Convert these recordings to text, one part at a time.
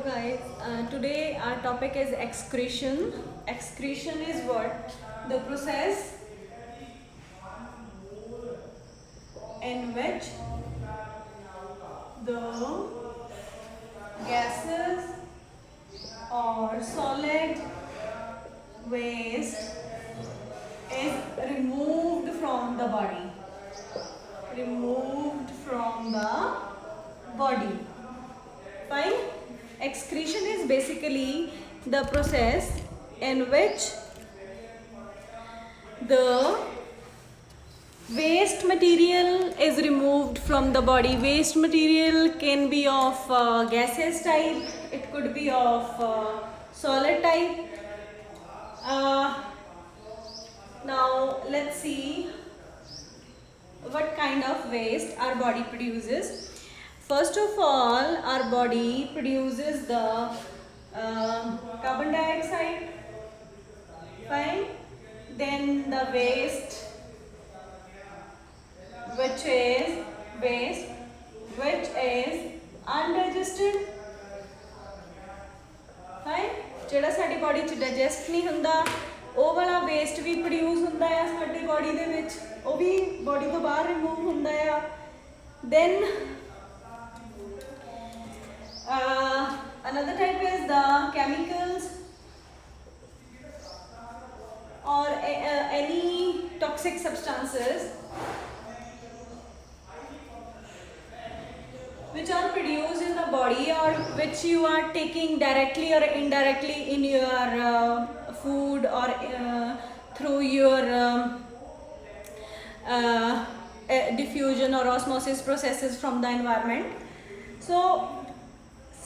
guys, today our topic is excretion. Excretion is what? The process in which the gases or solid waste is removed from the body. Removed from the body. Fine. Excretion is basically the process in which the waste material is removed from the body. Waste material can be of gaseous type, it could be of solid type. Now let's see what kind of waste our body produces. First of all, our body produces the carbon dioxide, fine. Then the waste, which is undigested, fine. ਜਿਹੜਾ ਸਾਡੀ body 'ਚ digest ਨਹੀਂ ਹੁੰਦਾ ਉਹ ਵਾਲਾ waste ਵੀ produce ਹੁੰਦਾ ਆ ਸਾਡੀ ਬੋਡੀ ਦੇ ਵਿੱਚ, ਉਹ ਵੀ ਬੋਡੀ ਤੋਂ ਬਾਹਰ ਰਿਮੂਵ ਹੁੰਦਾ ਆ. Then another type is the chemicals or any toxic substances which are produced in the body or which you are taking directly or indirectly in your food or through your diffusion or osmosis processes from the environment. So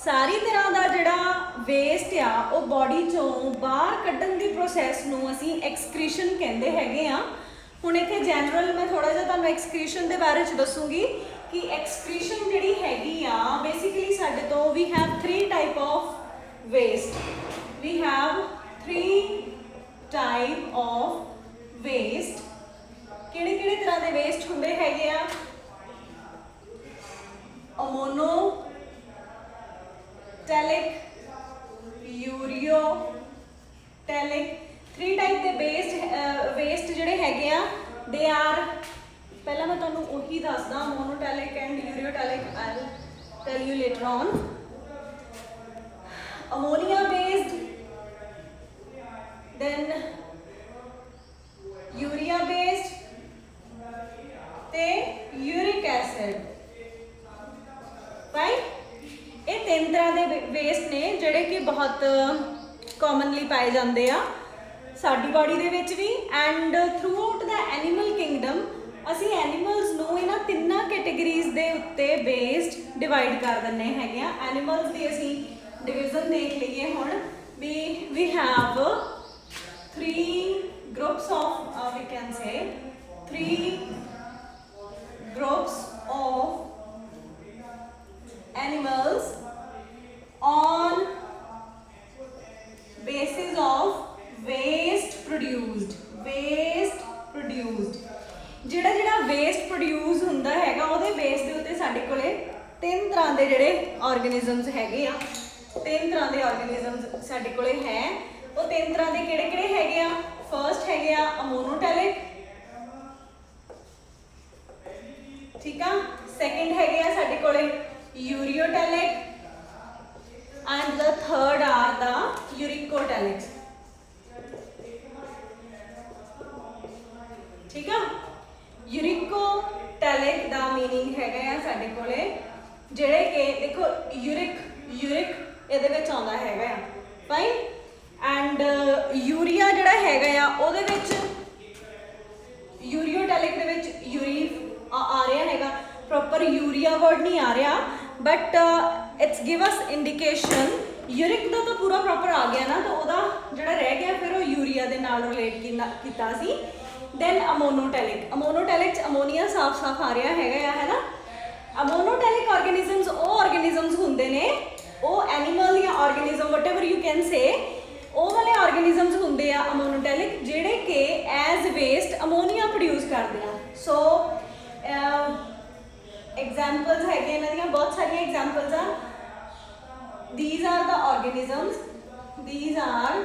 ਸਾਰੀ ਤਰ੍ਹਾਂ ਦਾ ਜਿਹੜਾ waste ਆ ਉਹ body ਚੋਂ ਬਾਹਰ ਕੱਢਣ ਦੀ process ਨੂੰ ਅਸੀਂ excretion ਕਹਿੰਦੇ ਹੈਗੇ ਆ. ਹੁਣ ਇੱਥੇ ਜਨਰਲ ਮੈਂ ਥੋੜਾ ਜਿਹਾ ਤੁਹਾਨੂੰ ਐਕਸਕ੍ਰੀਸ਼ਨ ਦੇ ਬਾਰੇ 'ਚ ਦੱਸੂਗੀ ਕਿ ਐਕਸਕ੍ਰੀਸ਼ਨ ਜਿਹੜੀ ਹੈਗੀ ਆ ਬੇਸਿਕਲੀ ਸਾਡੇ ਤੋਂ we have 3 type of waste. We have 3 type of waste. ਕਿਹੜੇ ਕਿਹੜੇ ਤਰ੍ਹਾਂ ਦੇ ਵੇਸਟ ਹੁੰਦੇ ਹੈਗੇ ਆ? Ammonotelic, ureotelic, 3 type के वेस्ट ਜਿਹੜੇ ਹੈਗੇ ਆ ਦੇ ਆਰ. ਪਹਿਲਾਂ ਮੈਂ ਤੁਹਾਨੂੰ ਉਹੀ ਦੱਸਦਾ ammonotelic and ureotelic. I will tell you later on. Ammonia based, then urea based ਤੇ ਯੂਰਿਕ ਐਸਿਡ. ਰਾਈਟ, ਇਹ 3 ਤਰ੍ਹਾਂ ਦੇ ਵੇਸਟ ਨੇ ਜਿਹੜੇ ਕਿ ਬਹੁਤ ਕਾਮਨਲੀ ਪਾਏ ਜਾਂਦੇ ਆ ਸਾਡੀ ਬਾਡੀ ਦੇ ਵਿੱਚ ਵੀ and throughout the animal kingdom. ਅਸੀਂ ਐਨੀਮਲਸ ਨੂੰ ਇਹਨਾਂ 3 ਕੈਟੇਗਰੀਜ਼ ਦੇ ਉੱਤੇ ਵੇਸਟ ਡਿਵਾਈਡ ਕਰ ਦਿੰਦੇ ਹੈਗੇ ਆ. ਐਨੀਮਲਸ ਦੀ ਅਸੀਂ ਡਿਵੀਜ਼ਨ ਦੇਖ ਲਈਏ ਹੁਣ ਵੀ we have 3 groups of we can say 3 groups of animals on basis of waste produced. ਜਿਹੜਾ ਵੇਸਟ ਪ੍ਰੋਡਿਊਸ ਹੁੰਦਾ ਹੈਗਾ ਉਹਦੇ ਬੇਸ ਦੇ ਉੱਤੇ ਸਾਡੇ ਕੋਲੇ 3 ਤਰ੍ਹਾਂ ਦੇ ਜਿਹੜੇ ਆਰਗੇਨਿਜ਼ਮਸ ਹੈਗੇ ਆ. 3 ਤਰ੍ਹਾਂ ਦੇ ਆਰਗੇਨਿਜ਼ਮਸ ਸਾਡੇ ਕੋਲੇ ਹੈ. ਉਹ 3 ਤਰ੍ਹਾਂ ਦੇ ਕਿਹੜੇ ਕਿਹੜੇ ਹੈਗੇ ਆ? ਫਰਸਟ ਹੈਗੇ ਆ ਅਮੋਨੋਟੈਲਿਕ, ਠੀਕ ਆ. ਸੈਕਿੰਡ ਹੈਗੇ ਆ ਸਾਡੇ ਕੋਲੇ ureotelic and the third are the यूरिकोटैलिक्स. ठीक है. यूरिकोटैलिक ਦਾ मीनिंग ਹੈਗਾ ਆ ਸਾਡੇ ਕੋਲੇ ਜਿਹੜੇ ਕਿ ਦੇਖੋ यूरिक ਇਹਦੇ ਵਿੱਚ ਆਉਂਦਾ ਹੈਗਾ ਆ, ਫਾਈਨ. ਐਂਡ ਯੂਰੀਆ ਜਿਹੜਾ ਹੈਗਾ ਆ ਉਹਦੇ ਵਿੱਚ यूरियोटैलिक ਦੇ ਵਿੱਚ ਯੂਰੀ ਆ ਰਿਹਾ ਹੈਗਾ. ਪ੍ਰੋਪਰ ਯੂਰੀਆ ਵਰਡ ਨਹੀਂ ਆ ਰਿਹਾ but it's give us indication. Uric ਦਾ ਤਾਂ ਪੂਰਾ ਪ੍ਰੋਪਰ ਆ ਗਿਆ ਨਾ, ਤਾਂ ਉਹਦਾ ਜਿਹੜਾ ਰਹਿ ਗਿਆ ਫਿਰ ਉਹ ਯੂਰੀਆ ਦੇ ਨਾਲ ਰਿਲੇਟ ਕੀਤਾ ਸੀ. ਦੈਨ ਅਮੋਨੋਟੈਲਿਕ 'ਚ ਅਮੋਨੀਆ ਸਾਫ਼ ਆ ਰਿਹਾ ਹੈਗਾ ਆ, ਹੈ ਨਾ. ਅਮੋਨੋਟੈਲਿਕ ਆਰਗੇਨਿਜ਼ਮਸ ਉਹ ਆਰਗੇਨਿਜ਼ਮਸ ਹੁੰਦੇ ਨੇ, ਉਹ ਐਨੀਮਲ ਜਾਂ organism whatever you can say, ਉਹ ਵਾਲੇ ਆਰਗੇਨਿਜ਼ਮਸ ਹੁੰਦੇ ਆ ਅਮੋਨੋਟੈਲਿਕ ਜਿਹੜੇ ਕਿ ਐਜ਼ ਵੇਸਟ ਅਮੋਨੀਆ ਪ੍ਰੋਡਿਊਸ ਕਰਦੇ ਆ. ਸੋ एग्जाम्पल्स है, बहुत सारी एग्जाम्पल्स आ these are the organisms, these are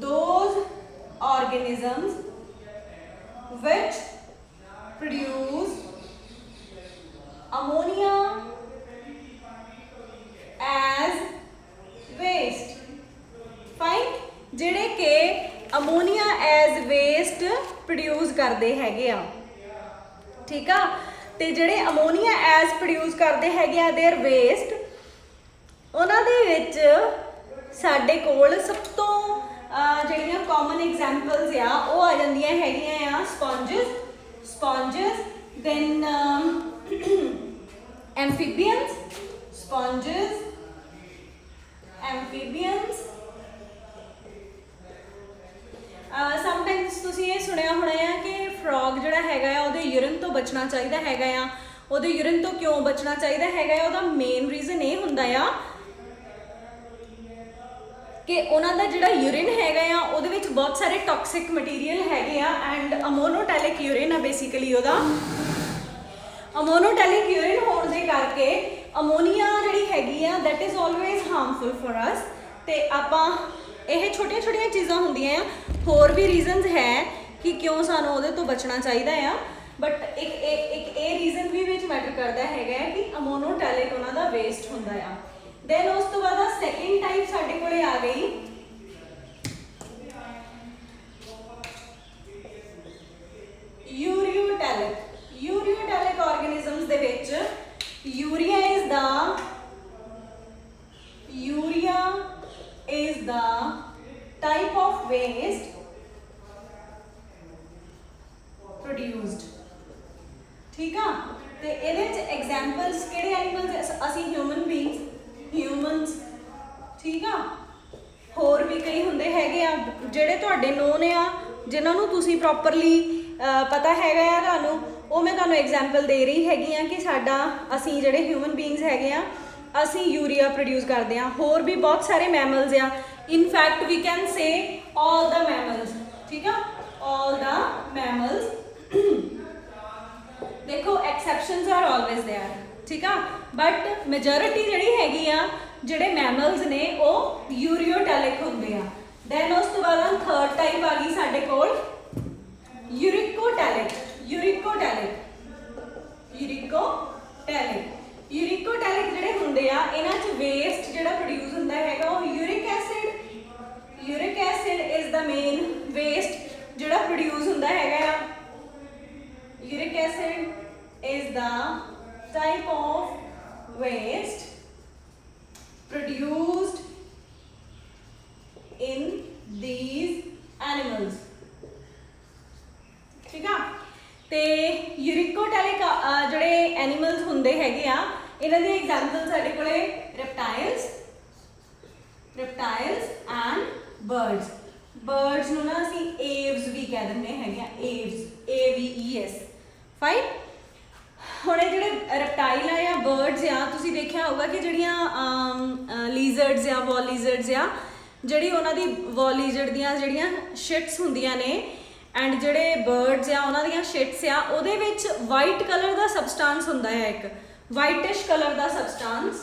those organisms which produce ammonia as waste. Fine, ਜਿਹੜੇ ਕਿ ਅਮੋਨੀਆ ਐਜ਼ ਵੇਸਟ ਪ੍ਰੋਡਿਊਸ ਕਰਦੇ ਹੈਗੇ ਆ, ਠੀਕ ਆ। ਤੇ ਜਿਹੜੇ ਅਮੋਨੀਆ ਐਜ਼ ਪ੍ਰੋਡਿਊਸ ਕਰਦੇ ਹੈਗੇ ਆ देयर ਵੇਸਟ, ਉਹਨਾਂ ਦੇ ਵਿੱਚ ਸਾਡੇ ਕੋਲ ਸਭ ਤੋਂ ਜਿਹੜੀਆਂ ਕਾਮਨ ਐਗਜ਼ਾਮਪਲਸ ਆ ਉਹ ਆ ਜਾਂਦੀਆਂ ਹੈਗੀਆਂ ਆ ਸਪੌਂਜਸ, ਦੈਨ ਐਮਫੀਬੀਅਨਸ, ਸਪੌਂਜਸ, ਐਮਫੀਬੀਅਨਸ। ਸਮਟਾਈਮਸ ਤੁਸੀਂ ਇਹ ਸੁਣਿਆ ਹੋਣਾ ਆ ਕਿ ਫਰੋਗ ਜਿਹੜਾ ਹੈਗਾ ਆ ਉਹਦੇ ਯੂਰਿਨ ਤੋਂ ਬਚਣਾ ਚਾਹੀਦਾ ਹੈਗਾ ਆ। ਉਹਦੇ ਯੂਰਿਨ ਤੋਂ ਕਿਉਂ ਬਚਣਾ ਚਾਹੀਦਾ ਹੈਗਾ ਆ? ਉਹਦਾ ਮੇਨ ਰੀਜ਼ਨ ਇਹ ਹੁੰਦਾ ਆ ਕਿ ਉਹਨਾਂ ਦਾ ਜਿਹੜਾ ਯੂਰਿਨ ਹੈਗਾ ਆ ਉਹਦੇ ਵਿੱਚ ਬਹੁਤ ਸਾਰੇ ਟੌਕਸਿਕ ਮਟੀਰੀਅਲ ਹੈਗੇ ਆ ਐਂਡ ਅਮੋਨੋਟੈਲਿਕ ਯੂਰਿਨ ਆ ਬੇਸਿਕਲੀ ਉਹਦਾ। ਅਮੋਨੋਟੈਲਿਕ ਯੂਰਿਨ ਹੋਣ ਦੇ ਕਰਕੇ ਅਮੋਨੀਆ ਜਿਹੜੀ ਹੈਗੀ ਆ that is always harmful for us. ਤੇ ਆਪਾਂ ਇਹ ਛੋਟੀਆਂ ਛੋਟੀਆਂ ਚੀਜ਼ਾਂ ਹੁੰਦੀਆਂ ਆ, ਹੋਰ ਵੀ ਰੀਜ਼ਨਸ ਹੈ ਕਿ ਕਿਉਂ ਸਾਨੂੰ ਉਹਦੇ ਤੋਂ ਬਚਣਾ ਚਾਹੀਦਾ ਆ, ਬਟ ਇੱਕ ਇਹ ਰੀਜ਼ਨ ਵੀ ਵਿੱਚ ਮੈਟਰ ਕਰਦਾ ਹੈਗਾ ਕਿ ਅਮੋਨੋਟੈਲਿਕ ਉਹਨਾਂ ਦਾ ਵੇਸਟ ਹੁੰਦਾ ਆ। ਦੈਨ ਉਸ ਤੋਂ ਬਾਅਦ ਸੈਕਿੰਡ ਟਾਈਪ ਸਾਡੇ ਕੋਲੇ ਆ ਗਈ ਯੂਰੀਓਟੈਲਿਕ। ਯੂਰੀਓਟੈਲਿਕ ਆਰਗੈਨਿਜ਼ਮਸ ਦੇ ਵਿੱਚ urea is the type of waste produced, ਠੀਕ ਆ। ਤੇ ਇਹਦੇ ਵਿੱਚ ਐਗਜ਼ਾਮਪਲਸ ਕਿਹੜੇ ਐਨੀਮਲਸ? ਅਸੀਂ ਹਿਊਮਨਸ, ਠੀਕ ਆ। ਹੋਰ ਵੀ ਕਈ ਹੁੰਦੇ ਹੈਗੇ ਆ ਜਿਹੜੇ ਤੁਹਾਡੇ ਨੋਨ ਆ, ਜਿਨ੍ਹਾਂ ਨੂੰ ਤੁਸੀਂ ਪ੍ਰੋਪਰਲੀ ਪਤਾ ਹੈਗਾ ਆ ਤੁਹਾਨੂੰ, ਉਹ ਮੈਂ ਤੁਹਾਨੂੰ ਐਗਜ਼ਾਮਪਲ ਦੇ ਰਹੀ ਹੈਗੀ ਆ ਕਿ ਅਸੀਂ ਜਿਹੜੇ ਹਿਊਮਨ ਬੀਇੰਗਸ ਹੈਗੇ ਆ ਅਸੀਂ ਯੂਰੀਆ ਪ੍ਰੋਡਿਊਸ ਕਰਦੇ ਆ। ਹੋਰ ਵੀ ਬਹੁਤ ਸਾਰੇ ਮੈਮਲਸ ਆ, in fact we can say all the mammals, ਠੀਕ ਆ, ਆਲ ਦਾ ਮੈਮਲਸ। ਦੇਖੋ ਐਕਸੈਪਸ਼ਨਸ ਆਰ ਆਲਵੇਜ਼ ਦੇयर, ਠੀਕ ਆ, ਬਟ ਮੈਜੋਰਿਟੀ ਜਿਹੜੀ ਹੈਗੀ ਆ ਜਿਹੜੇ ਮੈਮਲਸ ਨੇ ਉਹ ਯੂਰੀਓਟੈਲਿਕ ਹੁੰਦੇ ਆ। ਦੈਨ ਉਸ ਤੋਂ ਬਾਅਦ ਥਰਡ ਟਾਈਪ ਆ ਗਈ ਸਾਡੇ ਕੋਲ ਯੂਰਿਕੋਟੈਲਿਕ। ਜਿਹੜੇ ਹੁੰਦੇ ਆ ਇਹਨਾਂ 'ਚ ਵੇਸਟ ਜਿਹੜਾ ਪ੍ਰੋਡਿਊਸ ਹੁੰਦਾ ਹੈਗਾ ਉਹ uric acid is the main waste ਜਿਹੜਾ ਪ੍ਰੋਡਿਊਸ ਹੁੰਦਾ ਹੈਗਾ ਆ। Uric acid is the type of waste produced in these animals, ਠੀਕ ਆ। ਤੇ ਯੂਰਿਕੋਟੈਲਿਕ ਜਿਹੜੇ ਐਨੀਮਲਸ ਹੁੰਦੇ ਹੈਗੇ ਆ ਇਹਨਾਂ ਦੇ ਐਗਜ਼ਾਮਪਲ ਸਾਡੇ ਕੋਲੇ ਰੈਪਟਾਈਲਸ ਐਂਡ ਬਰਡਸ ਨੂੰ ਨਾ ਅਸੀਂ ਏਵਸ ਵੀ ਕਹਿ ਦਿੰਦੇ ਹੈਗੇ ਆ, AVES। ਫਾਈਨ। ਹੁਣ ਇਹ ਜਿਹੜੇ ਰੈਪਟਾਈਲ ਆ ਜਾਂ ਬਰਡਸ ਆ, ਤੁਸੀਂ ਦੇਖਿਆ ਹੋਊਗਾ ਕਿ ਜਿਹੜੀਆਂ ਲੀਜ਼ਰਡਸ ਆ, ਵॉल ਲੀਜ਼ਰਡਸ ਆ, ਜਿਹੜੀ ਉਹਨਾਂ ਦੀ ਵॉल ਲੀਜ਼ਰਡ ਦੀਆਂ ਜਿਹੜੀਆਂ ਸ਼ਿਟਸ ਹੁੰਦੀਆਂ ਨੇ ਐਂਡ ਜਿਹੜੇ ਬਰਡਸ ਆ ਉਹਨਾਂ ਦੀਆਂ ਸ਼ਿਟਸ ਆ, ਉਹਦੇ ਵਿੱਚ ਵਾਈਟ ਕਲਰ ਦਾ ਸਬਸਟੈਂਸ ਹੁੰਦਾ ਹੈ, ਇੱਕ ਵਾਈਟਿਸ਼ ਕਲਰ ਦਾ ਸਬਸਟੈਂਸ।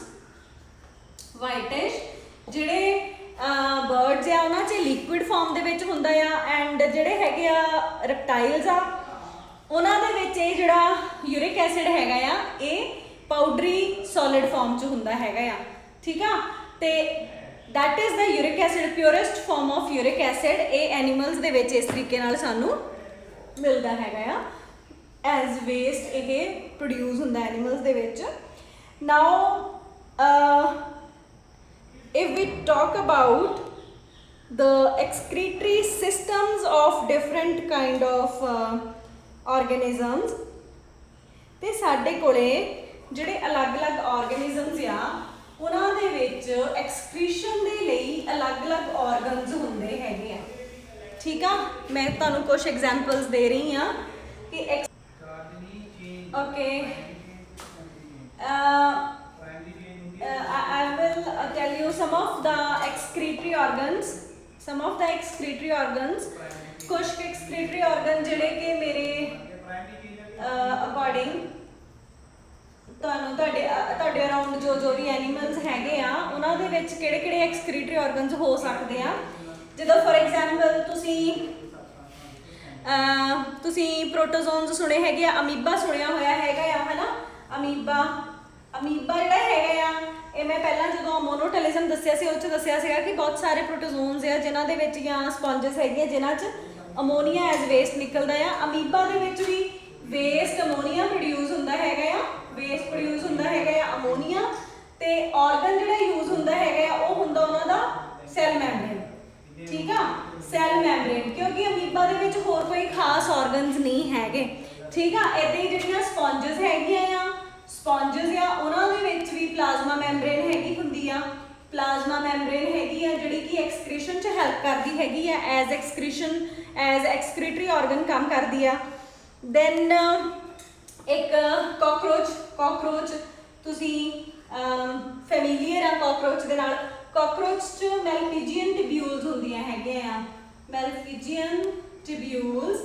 ਜਿਹੜੇ ਬਰਡਸ ਆ ਉਹਨਾਂ 'ਚ ਲਿਕੁਇਡ ਫਾਰਮ ਦੇ ਵਿੱਚ ਹੁੰਦਾ ਆ ਐਂਡ ਜਿਹੜੇ ਹੈਗੇ ਆ ਰੈਪਟਾਈਲਸ ਆ ਉਹਨਾਂ ਦੇ ਵਿੱਚ ਇਹ ਜਿਹੜਾ ਯੂਰਿਕ ਐਸਿਡ ਹੈਗਾ ਆ ਇਹ ਪਾਊਡਰੀ ਸੋਲਿਡ ਫਾਰਮ 'ਚ ਹੁੰਦਾ ਹੈਗਾ ਆ, ਠੀਕ ਆ। ਤੇ that is the uric acid, purest form of uric acid। ਇਹ ਐਨੀਮਲਸ ਦੇ ਵਿੱਚ ਇਸ ਤਰੀਕੇ ਨਾਲ ਸਾਨੂੰ ਮਿਲਦਾ ਹੈਗਾ ਆ ਐਜ਼ ਵੇਸਟ, ਇਹ ਪ੍ਰੋਡਿਊਸ ਹੁੰਦਾ ਐਨੀਮਲਸ ਦੇ ਵਿੱਚ। ਨਾਓ if we talk about the excretory systems of different kind of organisms, ਤੇ ਸਾਡੇ ਕੋਲੇ ਜਿਹੜੇ ਅਲੱਗ-ਅਲੱਗ ਆਰਗੈਨਿਜ਼ਮਸ ਆ ਉਹਨਾਂ ਦੇ ਵਿੱਚ ਐਕਸਕ੍ਰੀਸ਼ਨ ਦੇ ਲਈ ਅਲੱਗ-ਅਲੱਗ ਆਰਗਨਸ ਹੁੰਦੇ ਹੈਗੇ ਆ, ਠੀਕ ਆ। ਮੈਂ ਤੁਹਾਨੂੰ ਕੁਝ ਐਗਜ਼ਾਮਪਲਸ ਦੇ ਰਹੀ ਆ ਕਿ okay I will tell you some of the excretory organs, ਕੁਝ excretory organ ਜਿਹੜੇ ਕਿ ਮੇਰੇ ਅਕੋਰਡਿੰਗ ਤੁਹਾਨੂੰ ਤੁਹਾਡੇ ਅਰਾਊਂਡ ਜੋ ਵੀ ਐਨੀਮਲਸ ਹੈਗੇ ਆ ਉਹਨਾਂ ਦੇ ਵਿੱਚ ਕਿਹੜੇ ਐਕਸਕ੍ਰੀਟਰੀ ਆਰਗਨਸ ਹੋ ਸਕਦੇ ਆ। ਜਦੋਂ ਫੋਰ ਐਗਜ਼ਾਮਪਲ ਤੁਸੀਂ ਪ੍ਰੋਟੋਜ਼ੋਨਸ ਸੁਣੇ ਹੈਗੇ ਆ, ਅਮੀਬਾ ਸੁਣਿਆ ਹੋਇਆ ਹੈਗਾ ਆ, ਹੈ ਨਾ। ਅਮੀਬਾ ਜਿਹੜਾ ਹੈਗਾ ਆ, ਇਹ ਮੈਂ ਪਹਿਲਾਂ ਜਦੋਂ ਮੋਨੋਟੈਲਿਜ਼ਮ ਦੱਸਿਆ ਸੀ ਉਹ 'ਚ ਦੱਸਿਆ ਸੀਗਾ ਕਿ ਬਹੁਤ ਸਾਰੇ ਪ੍ਰੋਟੋਜ਼ੋਨਸ ਆ ਜਿਨ੍ਹਾਂ ਦੇ ਵਿੱਚ ਜਾਂ ਸਪੌਂਜਸ ਹੈਗੀਆਂ ਜਿਨ੍ਹਾਂ 'ਚ ਅਮੋਨੀਆ ਐਜ਼ ਵੇਸਟ ਨਿਕਲਦਾ ਆ। ਅਮੀਬਾ ਦੇ ਵਿੱਚ ਵੀ ਵੇਸਟ ਅਮੋਨੀਆ ਪ੍ਰੋਡਿਊਸ ਹੁੰਦਾ ਹੈਗਾ ਆ, ਵੇਸਟ ਪ੍ਰੋਡਿਊਸ ਹੁੰਦਾ ਹੈਗਾ ਆ ਅਮੋਨੀਆ, ਤੇ ਆਰਗਨ ਜਿਹੜਾ ਯੂਜ਼ ਹੁੰਦਾ ਹੈਗਾ ਆ ਉਹ ਹੁੰਦਾ ਉਹਨਾਂ ਦਾ ਸੈਲ ਮੈਂਬਰੇਨ, ਠੀਕ ਆ, ਸੈਲ ਮੈਂਬਰੇਨ, ਕਿਉਂਕਿ ਅਮੀਬਾ ਦੇ ਵਿੱਚ ਹੋਰ ਕੋਈ ਖਾਸ ਆਰਗਨਸ ਨਹੀਂ ਹੈਗੇ, ਠੀਕ ਆ। ਇੱਦਾਂ ਹੀ ਜਿਹੜੀਆਂ ਸਪੌਂਜਸ ਹੈਗੀਆਂ ਆ, ਸਪੌਂਜਸ ਆ ਉਹਨਾਂ ਦੇ ਵਿੱਚ ਵੀ ਪਲਾਜ਼ਮਾ ਮੈਂਬਰੇਨ ਹੈਗੀ ਹੁੰਦੀ ਆ। ਪਲਾਜ਼ਮਾ ਮੈਂਬਰੇਨ ਹੈਗੀ ਆ ਜਿਹੜੀ ਕਿ ਐਕਸਕ੍ਰੀਸ਼ਨ 'ਚ ਹੈਲਪ ਕਰਦੀ ਹੈਗੀ ਆ, ਐਜ਼ ਐਕਸਕ੍ਰੀਟਰੀ ਆਰਗਨ ਕੰਮ ਕਰਦੀ ਆ। ਦੈਨ ਇੱਕ ਕਾਕਰੋਚ ਤੁਸੀਂ ਫੈਮੀਲੀਅਰ ਆ ਕਾਕਰੋਚ ਦੇ ਨਾਲ। ਕਾਕਰੋਚ 'ਚ ਮੈਲਫੀਜੀਅਨ ਟਿਬਿਊਲਸ ਹੁੰਦੀਆਂ ਹੈਗੀਆਂ ਆ, ਮੈਲਫੀਜੀਅਨ ਟਿਬਿਊਲਸ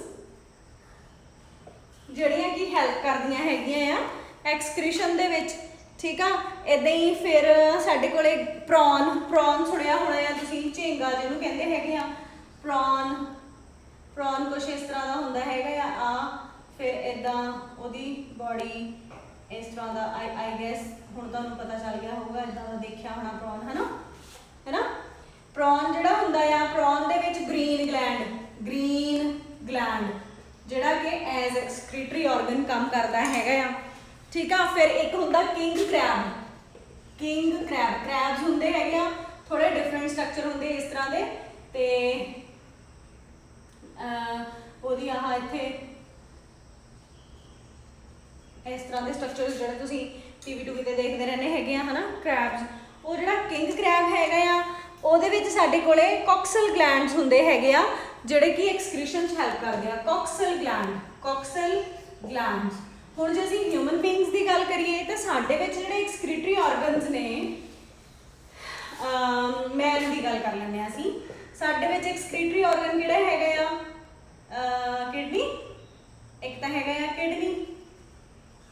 ਜਿਹੜੀਆਂ ਕਿ ਹੈਲਪ ਕਰਦੀਆਂ ਹੈਗੀਆਂ ਆ ਐਕਸਕ੍ਰੀਸ਼ਨ ਦੇ ਵਿੱਚ, ਠੀਕ ਆ। ਇੱਦਾਂ ਹੀ ਫਿਰ ਸਾਡੇ ਕੋਲੇ ਪ੍ਰੌਨ ਸੁਣਿਆ ਹੋਣਾ ਆ ਤੁਸੀਂ, ਝੀਂਗਾ ਜਿਹਨੂੰ ਕਹਿੰਦੇ ਹੈਗੇ ਆ, ਪ੍ਰੌਨ ਕੁਛ ਇਸ ਤਰ੍ਹਾਂ ਦਾ ਹੁੰਦਾ ਹੈਗਾ ਆ। ਫਿਰ ਇੱਦਾਂ ਉਹਦੀ ਬੋਡੀ ਇਸ ਤਰ੍ਹਾਂ ਦਾ, ਆਈ ਗੈਸ ਹੁਣ ਤੁਹਾਨੂੰ ਪਤਾ ਚੱਲ ਗਿਆ ਹੋਊਗਾ, ਇੱਦਾਂ ਦਾ ਦੇਖਿਆ ਹੋਣਾ ਪ੍ਰੌਨ, ਹੈ ਨਾ। ਪ੍ਰੌਨ ਜਿਹੜਾ ਹੁੰਦਾ ਆ, ਪ੍ਰੌਨ ਦੇ ਵਿੱਚ ਗ੍ਰੀਨ ਗਲੈਂਡ ਜਿਹੜਾ ਕਿ ਐਜ਼ ਐਕਸਕ੍ਰੀਟਰੀ ਆਰਗਨ ਕੰਮ ਕਰਦਾ ਹੈਗਾ ਆ, ਠੀਕ ਆ। ਫਿਰ ਇੱਕ ਹੁੰਦਾ ਕਿੰਗ ਕ੍ਰੈਬਸ ਹੁੰਦੇ ਹੈਗੇ ਆ, ਥੋੜੇ ਡਿਫਰੈਂਟ ਸਟਰਕਚਰ ਹੁੰਦੇ ਇਸ ਤਰ੍ਹਾਂ ਦੇ, ਤੇ ਉਹਦੀ ਇੱਥੇ ਇਸ ਤਰ੍ਹਾਂ ਦੇ ਸਟਰਕਚਰਸ ਜਿਹੜੇ ਤੁਸੀਂ ਟੀਵੀ ਤੇ ਦੇਖਦੇ ਰਹਿੰਦੇ ਹੈਗੇ ਆ, ਹੈ ਨਾ, ਕ੍ਰੈਬਸ। ਉਹ ਜਿਹੜਾ ਕਿੰਗ ਕ੍ਰੈਬ ਹੈਗਾ ਆ ਉਹਦੇ ਵਿੱਚ ਸਾਡੇ ਕੋਲੇ ਕੋਕਸਲ ਗਲੈਂਡਸ ਹੁੰਦੇ ਹੈਗੇ ਆ ਜਿਹੜੇ ਕਿ ਐਕਸਕ੍ਰੀਸ਼ਨ 'ਚ ਹੈਲਪ ਕਰਦੇ ਆ, ਕੋਕਸਲ ਗਲੈਂਡਸ। ਹੁਣ ਜੇ ਅਸੀਂ ਹਿਊਮਨ ਬੀਇੰਗਸ ਦੀ ਗੱਲ ਕਰੀਏ ਤਾਂ ਸਾਡੇ ਵਿੱਚ ਜਿਹੜੇ ਐਕਸਕ੍ਰੀਟਰੀ ਆਰਗਨਸ ਨੇ, ਮੈਨ ਦੀ ਗੱਲ ਕਰ ਲੈਂਦੇ ਹਾਂ ਅਸੀਂ, ਸਾਡੇ ਵਿੱਚ ਐਕਸਕ੍ਰੀਟਰੀ ਆਰਗਨ ਕਿਹੜਾ ਹੈਗਾ ਆ, ਕਿਡਨੀ। ਇੱਕ ਤਾਂ ਹੈਗਾ ਆ ਕਿਡਨੀ,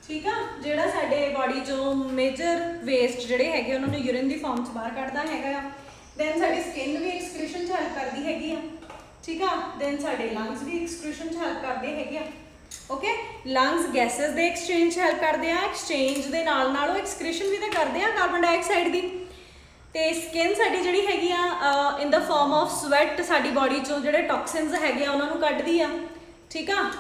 ਠੀਕ ਆ, ਜਿਹੜਾ ਸਾਡੇ ਬਾਡੀ 'ਚੋਂ ਮੇਜਰ ਵੇਸਟ ਜਿਹੜੇ ਹੈਗੇ ਉਹਨਾਂ ਨੂੰ ਯੂਰਿਨ ਦੀ ਫਾਰਮ 'ਚ ਬਾਹਰ ਕੱਢਦਾ ਹੈਗਾ ਆ। ਦੈਨ ਸਾਡੀ ਸਕਿਨ ਵੀ ਐਕਸਕ੍ਰੀਸ਼ਨ 'ਚ ਹੈਲਪ ਕਰਦੀ ਹੈਗੀ ਆ, ਠੀਕ ਆ। ਦੈਨ ਸਾਡੇ ਲੰਗਸ ਵੀ ਐਕਸਕ੍ਰੀਸ਼ਨ 'ਚ ਹੈਲਪ ਕਰਦੇ ਹੈਗੇ ਆ, ਓਕੇ। ਲੰਗਸ ਗੈਸਸ ਦੇ ਐਕਸਚੇਂਜ ਹੈਲਪ ਕਰਦੇ ਆ, ਐਕਸਚੇਂਜ ਦੇ ਨਾਲ ਉਹ ਐਕਸਕ੍ਰੀਸ਼ਨ ਵੀ ਤਾਂ ਕਰਦੇ ਆ ਕਾਰਬਨ ਡਾਈਆਕਸਾਈਡ ਦੀ। ਤੇ ਸਕਿਨ ਸਾਡੀ ਜਿਹੜੀ ਹੈਗੀ ਆ ਇਨ ਦਾ ਫਾਰਮ ਆਫ ਸਵੈਟ ਸਾਡੀ ਬਾਡੀ 'ਚੋਂ ਜਿਹੜੇ ਟੌਕਸਿਨਸ ਹੈਗੇ ਆ ਉਹਨਾਂ ਨੂੰ ਕੱਢਦੀ ਆ, ਠੀਕ ਆ।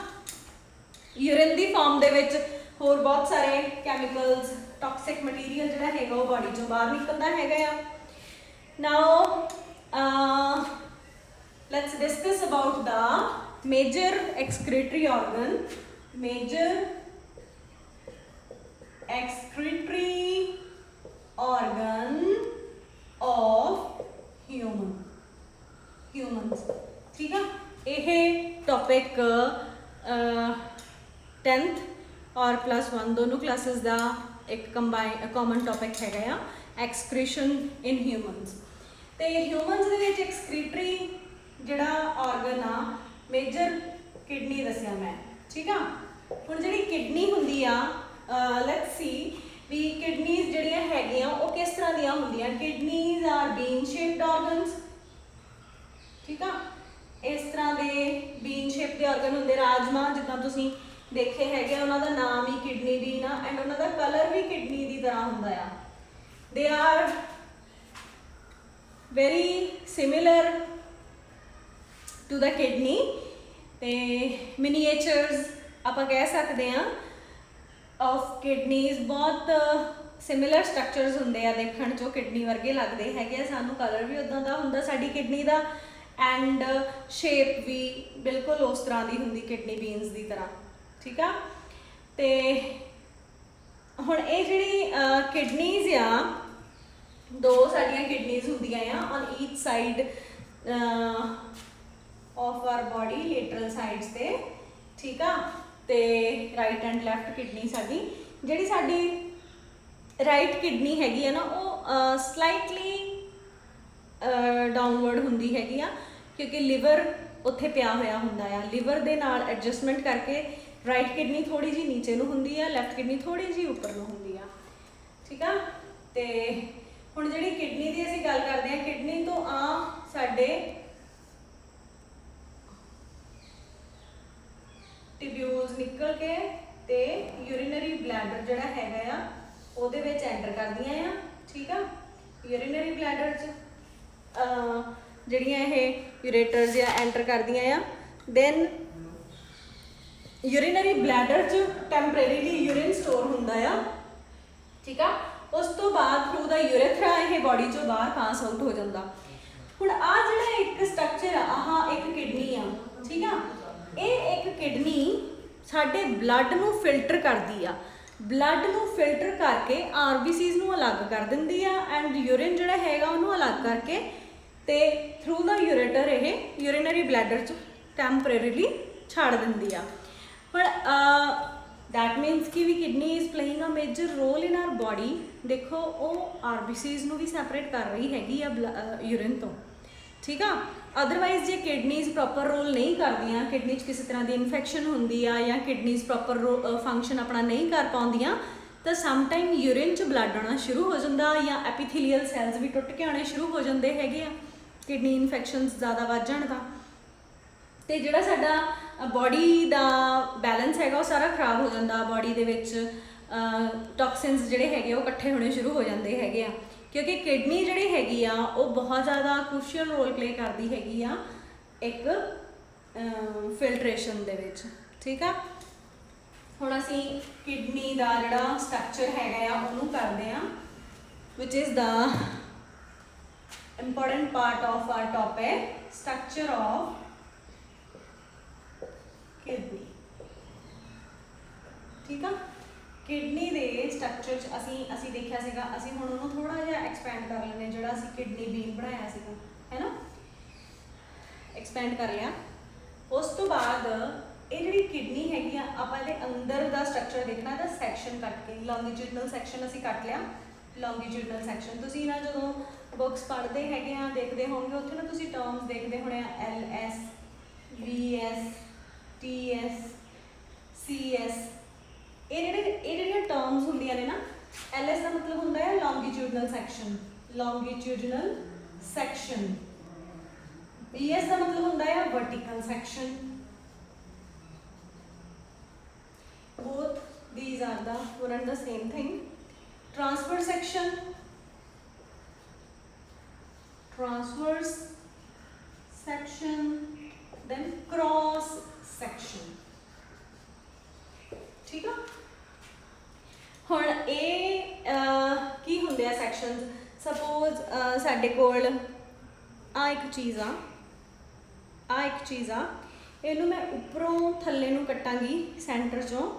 ਯੂਰਿਨ ਦੀ ਫਾਰਮ ਦੇ ਵਿੱਚ ਹੋਰ ਬਹੁਤ ਸਾਰੇ ਕੈਮੀਕਲਸ, ਟੌਕਸਿਕ ਮਟੀਰੀਅਲ ਜਿਹੜਾ ਹੈਗਾ ਉਹ ਬਾਡੀ 'ਚੋਂ ਬਾਹਰ ਨਿਕਲਦਾ ਹੈਗਾ ਆ। ਨਾਓ let's discuss about the major excretory organ of humans, ठीक है। ਇਹ ਟੌਪਿਕ 10th और +1 दोनों क्लासेस ਦਾ ਇੱਕ ਕਾਮਨ ਟੌਪਿਕ ਹੈਗਾ ਆ, ਐਕਸਕ੍ਰੀਸ਼ਨ ਇਨ ਹਿਊਮਨਸ। ਤੇ ਹਿਊਮਨਸ ਦੇ ਵਿੱਚ ਐਕਸਕ੍ਰੀਟਰੀ ਜਿਹੜਾ ਆਰਗਨ ਆ ਮੇਜਰ ਕਿਡਨੀ ਦੱਸਿਆ ਮੈਂ, ਠੀਕ ਆ। ਹੁਣ ਜਿਹੜੀ ਕਿਡਨੀ ਹੁੰਦੀ ਆ, ਲੈਟਸ ਸੀ ਵੀ ਕਿਡਨੀਜ਼ ਜਿਹੜੀਆਂ ਹੈਗੀਆਂ ਉਹ ਕਿਸ ਤਰ੍ਹਾਂ ਦੀਆਂ ਹੁੰਦੀਆਂ। ਕਿਡਨੀਜ਼ ਆਰ ਬੀਨ ਸ਼ੇਪਡ ਆਰਗਨਸ, ਠੀਕ ਆ। ਇਸ ਤਰ੍ਹਾਂ ਦੇ ਬੀਨ ਸ਼ੇਪ ਦੇ ਆਰਗਨ ਹੁੰਦੇ। ਰਾਜਮਾ ਜਿੱਦਾਂ ਤੁਸੀਂ ਦੇਖੇ ਹੈਗੇ ਉਹਨਾਂ ਦਾ ਨਾਮ ਹੀ ਕਿਡਨੀ ਬੀਨ ਆ, ਐਂਡ ਉਹਨਾਂ ਦਾ ਕਲਰ ਵੀ ਕਿਡਨੀ ਦੀ ਤਰ੍ਹਾਂ ਹੁੰਦਾ ਆ। They are very similar to the kidney, ਤੇ ਮਿਨੀਏਚਰਸ ਆਪਾਂ ਕਹਿ ਸਕਦੇ ਹਾਂ ਆਫ ਕਿਡਨੀਜ਼। ਬਹੁਤ ਸਿਮਿਲਰ ਸਟਰਕਚਰਸ ਹੁੰਦੇ ਆ, ਦੇਖਣ 'ਚੋਂ ਕਿਡਨੀ ਵਰਗੇ ਲੱਗਦੇ ਹੈਗੇ ਆ ਸਾਨੂੰ, ਕਲਰ ਵੀ ਉੱਦਾਂ ਦਾ ਹੁੰਦਾ ਸਾਡੀ ਕਿਡਨੀ ਦਾ, ਐਂਡ ਸ਼ੇਪ ਵੀ ਬਿਲਕੁਲ ਉਸ ਤਰ੍ਹਾਂ ਦੀ ਹੁੰਦੀ ਕਿਡਨੀ ਬੀਨਸ ਦੀ ਤਰ੍ਹਾਂ, ਠੀਕ ਆ। ਤੇ ਹੁਣ ਇਹ ਜਿਹੜੀ ਕਿਡਨੀਜ਼ ਆ, ਦੋ ਸਾਡੀਆਂ ਕਿਡਨੀਜ਼ ਹੁੰਦੀਆਂ ਆ on each side of our body, lateral sides ਤੇ, ਠੀਕ ਆ। ਤੇ ਰਾਈਟ ਐਂਡ ਲੈਫਟ ਕਿਡਨੀ ਸਾਡੀ, ਜਿਹੜੀ ਸਾਡੀ ਰਾਈਟ ਕਿਡਨੀ ਹੈਗੀ ਆ ਨਾ ਉਹ ਸਲਾਈਟਲੀ ਡਾਊਨਵਰਡ ਹੁੰਦੀ ਹੈਗੀ ਆ, ਕਿਉਂਕਿ ਲਿਵਰ ਉੱਥੇ ਪਿਆ ਹੋਇਆ ਹੁੰਦਾ ਆ। ਲਿਵਰ ਦੇ ਨਾਲ ਐਡਜਸਟਮੈਂਟ ਕਰਕੇ ਰਾਈਟ ਕਿਡਨੀ ਥੋੜੀ ਜਿਹੀ ਨੀਚੇ ਨੂੰ ਹੁੰਦੀ ਆ, ਲੈਫਟ ਕਿਡਨੀ ਥੋੜੀ ਜਿਹੀ ਉੱਪਰ ਨੂੰ ਹੁੰਦੀ ਆ, ਠੀਕ ਆ। ਤੇ ਹੁਣ ਜਿਹੜੀ ਕਿਡਨੀ ਦੀ ਅਸੀਂ ਗੱਲ ਕਰਦੇ ਹਾਂ, ਕਿਡਨੀ ਤੋਂ ਸਾਡੇ ਟਿਬਿਊਲਸ ਨਿਕਲ ਕੇ ਤੇ ਯੂਰੀਨਰੀ ਬਲੈਡਰ ਜਿਹੜਾ ਹੈਗਾ ਆ ਉਹਦੇ ਵਿੱਚ ਐਂਟਰ ਕਰਦੀਆਂ ਆ। ਠੀਕ ਆ, ਯੂਰੀਨਰੀ ਬਲੈਡਰ 'ਚ ਜਿਹੜੀਆਂ ਇਹ ਯੂਰੇਟਰਸ ਆ ਐਂਟਰ ਕਰਦੀਆਂ ਆ। ਦੈਨ ਯੂਰੀਨਰੀ ਬਲੈਡਰ 'ਚ ਟੈਂਪਰੇਰੀਲੀ ਯੂਰਿਨ ਸਟੋਰ ਹੁੰਦਾ ਆ। ਠੀਕ ਆ, ਉਸ ਤੋਂ ਬਾਅਦ ਥਰੂ ਦਾ ਯੂਰੇਥਰਾ ਇਹ ਬਾਡੀ 'ਚੋਂ ਬਾਹਰ ਪਾਸ ਆਊਟ ਹੋ ਜਾਂਦਾ। ਹੁਣ ਜਿਹੜਾ ਇੱਕ ਸਟਰਕਚਰ ਆ, ਇੱਕ ਕਿਡਨੀ ਆ। ਠੀਕ ਆ, ਇਹ ਇੱਕ ਕਿਡਨੀ ਸਾਡੇ ਬਲੱਡ ਨੂੰ ਫਿਲਟਰ ਕਰਦੀ ਆ। ਬਲੱਡ ਨੂੰ ਫਿਲਟਰ ਕਰਕੇ ਆਰਬੀਸੀਜ਼ ਨੂੰ ਅਲੱਗ ਕਰ ਦਿੰਦੀ ਆ ਐਂਡ ਯੂਰਿਨ ਜਿਹੜਾ ਹੈਗਾ ਉਹਨੂੰ ਅਲੱਗ ਕਰਕੇ ਤੇ ਥਰੂ ਦਾ ਯੂਰੇਟਰ ਇਹ ਯੂਰੀਨਰੀ ਬਲੈਡਰ 'ਚ ਟੈਂਪਰੇਰੀਲੀ ਛੱਡ ਦਿੰਦੀ ਆ। ਹੁਣ that means ਕਿ ਵੀ kidney is playing a major role in our body. ਦੇਖੋ ਉਹ ਆਰਬੀਸੀਜ਼ ਨੂੰ ਵੀ ਸੈਪਰੇਟ ਕਰ ਰਹੀ ਹੈਗੀ ਆ ਯੂਰਿਨ ਤੋਂ। ਠੀਕ ਆ, ਅਦਰਵਾਈਜ਼ ਜੇ ਕਿਡਨੀਜ਼ ਪ੍ਰੋਪਰ ਰੋਲ ਨਹੀਂ ਕਰਦੀਆਂ, ਕਿਡਨੀ 'ਚ ਕਿਸੇ ਤਰ੍ਹਾਂ ਦੀ ਇਨਫੈਕਸ਼ਨ ਹੁੰਦੀ ਆ ਜਾਂ ਕਿਡਨੀਜ਼ ਪ੍ਰੋਪਰ ਫੰਕਸ਼ਨ ਆਪਣਾ ਨਹੀਂ ਕਰ ਪਾਉਂਦੀਆਂ ਤਾਂ ਸਮਟਾਈਮ ਯੂਰਿਨ 'ਚ ਬਲੱਡ ਆਉਣਾ ਸ਼ੁਰੂ ਹੋ ਜਾਂਦਾ ਜਾਂ ਐਪੀਥੀਲੀਅਲ ਸੈਲਸ ਵੀ ਟੁੱਟ ਕੇ ਆਉਣੇ ਸ਼ੁਰੂ ਹੋ ਜਾਂਦੇ ਹੈਗੇ ਆ ਕਿਡਨੀ ਇਨਫੈਕਸ਼ਨਸ ਜ਼ਿਆਦਾ ਵੱਧ ਜਾਣ ਤਾਂ। ਤੇ ਜਿਹੜਾ ਸਾਡਾ ਬੋਡੀ ਦਾ ਬੈਲੈਂਸ ਹੈਗਾ ਉਹ ਸਾਰਾ ਖਰਾਬ ਹੋ ਜਾਂਦਾ। ਬੋਡੀ ਦੇ ਵਿੱਚ ਟੌਕਸਿਨਸ ਜਿਹੜੇ ਹੈਗੇ ਉਹ ਇਕੱਠੇ ਹੋਣੇ ਸ਼ੁਰੂ ਹੋ ਜਾਂਦੇ ਹੈਗੇ ਆ ਕਿਉਂਕਿ ਕਿਡਨੀ ਜਿਹੜੀ ਹੈਗੀ ਆ ਉਹ ਬਹੁਤ ਜ਼ਿਆਦਾ ਕ੍ਰੂਸ਼ੀਅਲ ਰੋਲ ਪਲੇ ਕਰਦੀ ਹੈਗੀ ਆ ਇੱਕ ਫਿਲਟਰੇਸ਼ਨ ਦੇ ਵਿੱਚ। ਠੀਕ ਆ, ਹੁਣ ਅਸੀਂ ਕਿਡਨੀ ਦਾ ਜਿਹੜਾ ਸਟਰਕਚਰ ਹੈਗਾ ਆ ਉਹਨੂੰ ਕਰਦੇ ਆ which is the important part of our topic, structure of kidney. ਠੀਕ ਆ, ਕਿਡਨੀ ਦੇ ਸਟਰਕਚਰ 'ਚ ਅਸੀਂ ਦੇਖਿਆ ਸੀਗਾ, ਅਸੀਂ ਹੁਣ ਉਹਨੂੰ ਥੋੜਾ ਜਿਹਾ ਐਕਸਪੈਂਡ ਕਰ ਲੈਂਦੇ ਜਿਹੜਾ ਅਸੀਂ ਕਿਡਨੀ ਬੀਨ ਬਣਾਇਆ ਸੀਗਾ, ਹੈ ਨਾ, ਐਕਸਪੈਂਡ ਕਰ ਲਿਆ। ਉਸ ਤੋਂ ਬਾਅਦ ਇਹ ਜਿਹੜੀ ਕਿਡਨੀ ਹੈਗੀ ਆ ਆਪਾਂ ਇਹਦੇ ਅੰਦਰ ਦਾ ਸਟਰਕਚਰ ਦੇਖਣਾ ਤਾਂ ਸੈਕਸ਼ਨ ਕੱਟ ਕੇ ਲੌਂਗੀਟਿਊਡਨਲ ਸੈਕਸ਼ਨ ਅਸੀਂ ਕੱਟ ਲਿਆ। ਲੌਂਗੀਟਿਊਡਨਲ ਸੈਕਸ਼ਨ ਤੁਸੀਂ ਨਾ ਜਦੋਂ ਬੁੱਕਸ ਪੜ੍ਹਦੇ ਹੈਗੇ ਆ ਦੇਖਦੇ ਹੋਵੋਗੇ ਉੱਥੇ ਨਾ ਤੁਸੀਂ ਟਰਮਸ ਦੇਖਦੇ ਹੋਣੇ ਆ LS VS TS CS ਇਹ ਜਿਹੜੀਆਂ ਟਰਮਸ ਹੁੰਦੀਆਂ ਨੇ ਨਾ, LS ਦਾ ਮਤਲਬ ਹੁੰਦਾ ਹੈ longitudinal section, longitudinal section. VS ਦਾ ਮਤਲਬ ਹੁੰਦਾ ਹੈ vertical section. both these are the one and the same thing. Transverse section, transverse section, then cross section. ठीक है, ਹੁਣ ਇਹ ਕੀ ਹੁੰਦੇ ਆ ਸੈਕਸ਼ਨਸ। ਸਪੋਜ਼ ਸਾਡੇ ਕੋਲ ਇੱਕ ਚੀਜ਼ ਆ, ਇਹਨੂੰ ਮੈਂ ਉੱਪਰੋਂ ਥੱਲੇ ਨੂੰ ਕੱਟਾਂਗੀ ਸੈਂਟਰ ਚੋਂ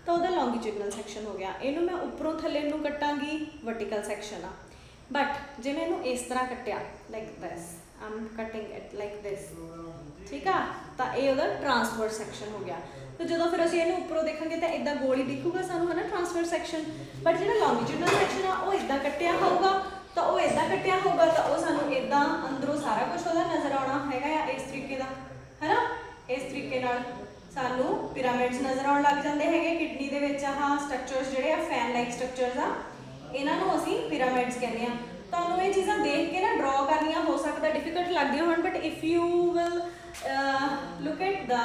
ਤਾਂ ਉਹਦਾ ਲੌਂਗੀਟਿਊਡਨਲ ਸੈਕਸ਼ਨ ਹੋ ਗਿਆ। ਇਹਨੂੰ ਮੈਂ ਉੱਪਰੋਂ ਥੱਲੇ ਨੂੰ ਕੱਟਾਂਗੀ ਵਰਟੀਕਲ ਸੈਕਸ਼ਨ ਆ। ਬਟ ਜੇ ਮੈਂ ਇਹਨੂੰ ਇਸ ਤਰ੍ਹਾਂ ਕੱਟਿਆ like this, Aam cutting it like this, ਠੀਕ ਆ, ਤਾਂ ਇਹ ਉਹਦਾ ਟਰਾਂਸਵਰਸ ਸੈਕਸ਼ਨ ਹੋ ਗਿਆ। ਤੇ ਜਦੋਂ ਫਿਰ ਅਸੀਂ ਇਹਨੂੰ ਉੱਪਰੋਂ ਦੇਖਾਂਗੇ ਤਾਂ ਇਦਾਂ ਗੋਲ ਹੀ ਦਿਖੂਗਾ ਸਾਨੂੰ, ਹੈ ਨਾ, ਟਰਾਂਸਵਰਸ ਸੈਕਸ਼ਨ। ਬਟ ਜਿਹੜਾ ਲੌਂਗੀਟਿਊਡਨਲ ਸੈਕਸ਼ਨ ਆ ਉਹ ਇਦਾਂ ਕੱਟਿਆ ਹੋਊਗਾ ਤਾਂ ਉਹ ਇਦਾਂ ਕੱਟਿਆ ਹੋਊਗਾ ਤਾਂ ਉਹ ਸਾਨੂੰ ਇਦਾਂ ਅੰਦਰੋਂ ਸਾਰਾ ਕੁਝ ਉਹਦਾ ਨਜ਼ਰ ਆਉਣਾ ਹੈਗਾ ਆ ਇਸ ਤਰੀਕੇ ਦਾ, ਹੈ ਨਾ। ਇਸ ਤਰੀਕੇ ਨਾਲ ਸਾਨੂੰ ਪਿਰਾਮਿਡਸ ਨਜ਼ਰ ਆਉਣ ਲੱਗ ਜਾਂਦੇ ਹੈਗੇ ਕਿਡਨੀ ਦੇ ਵਿੱਚ। ਆਹ ਸਟਰਕਚਰਸ ਜਿਹੜੇ ਆ ਫੈਨ ਲਾਈਕ ਸਟਰਕਚਰਸ ਆ, ਇਹਨਾਂ ਨੂੰ ਅਸੀਂ ਪਿਰਾਮਿਡਸ ਕਹਿੰਦੇ ਆ। ਤੁਹਾਨੂੰ ਇਹ ਚੀਜ਼ਾਂ ਦੇਖ ਕੇ ਨਾ ਡਰਾ ਕਰਨੀਆਂ ਹੋ ਸਕਦਾ ਡਿਫਿਕਲਟ ਲੱਗਦੀਆਂ ਹੋਣ, but if you will look at the